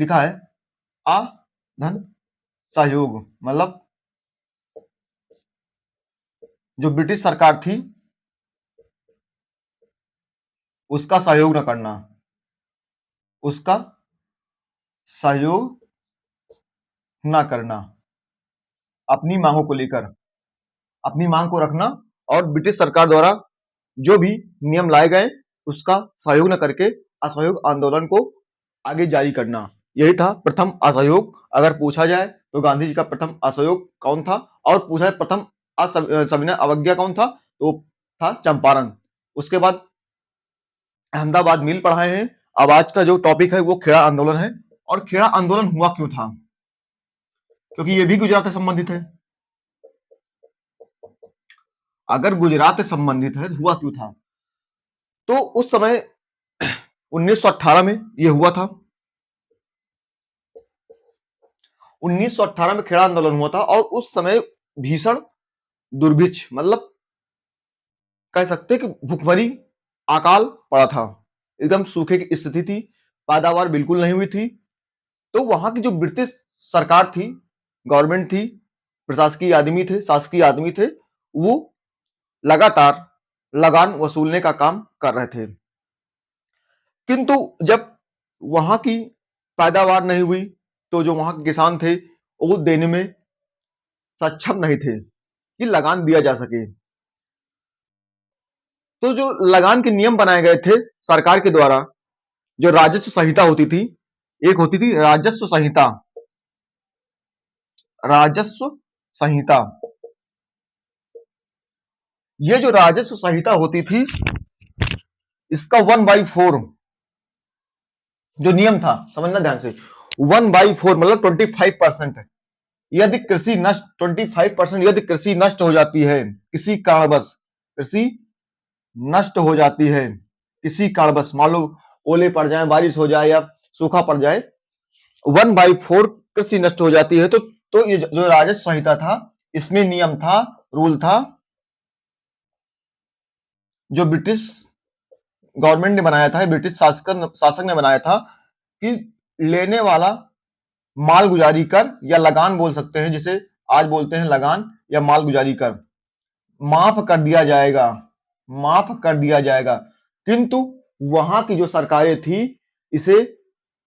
लिखा है अधन सहयोग, मतलब जो ब्रिटिश सरकार थी उसका सहयोग न करना, उसका सहयोग न करना, अपनी मांगों को लेकर, अपनी मांग को रखना और ब्रिटिश सरकार द्वारा जो भी नियम लाए गए उसका सहयोग न करके असहयोग आंदोलन को आगे जारी करना। यही था प्रथम असहयोग। अगर पूछा जाए तो गांधी जी का प्रथम असहयोग कौन था, और पूछा जाए प्रथम सविनय अवज्ञा कौन था, तो था चंपारण। उसके बाद अहमदाबाद मिल पढ़ाए हैं। अब आज का जो टॉपिक है वो खेड़ा आंदोलन है। और खेड़ा आंदोलन हुआ क्यों था, क्योंकि ये भी गुजरात से संबंधित है। अगर गुजरात से संबंधित है तो हुआ क्यों था, तो उस समय 1918 में ये हुआ था। 1918 में खेड़ा आंदोलन हुआ था और उस समय भीषण दुर्भिक्ष, मतलब कह सकते हैं कि भुखमरी, अकाल पड़ा था, एकदम सूखे की स्थिति थी, पैदावार बिल्कुल नहीं हुई थी। तो वहां की जो ब्रिटिश सरकार थी, गवर्नमेंट थी, प्रशासकीय आदमी थे, शासकीय आदमी थे, वो लगातार लगान वसूलने का काम कर रहे थे। किंतु जब वहां की पैदावार नहीं हुई तो जो वहां के किसान थे वो देने में सक्षम नहीं थे कि लगान दिया जा सके। तो जो लगान के नियम बनाए गए थे सरकार के द्वारा, जो राजस्व संहिता होती थी, एक होती थी राजस्व संहिता, राजस्व संहिता। ये जो राजस्व संहिता होती थी इसका 1/4 जो नियम था, समझना ध्यान से, 1/4 मतलब 25%। यदि कृषि नष्ट 25% यदि कृषि नष्ट हो जाती है किसी कारणवश, कृषि नष्ट हो जाती है किसी कारणवश, मान लो ओले पड़ जाए, बारिश हो जाए या सूखा पड़ जाए, 1/4 कृषि नष्ट हो जाती है, तो ये जो राजस्व संहिता था इसमें नियम था, रूल था, जो ब्रिटिश गवर्नमेंट ने बनाया था, ब्रिटिश शासक ने बनाया था कि लेने वाला मालगुजारी कर या लगान बोल सकते हैं, जिसे आज बोलते हैं लगान या मालगुजारी कर, माफ कर दिया जाएगा, माफ कर दिया जाएगा। किंतु वहां की जो सरकारें थी इसे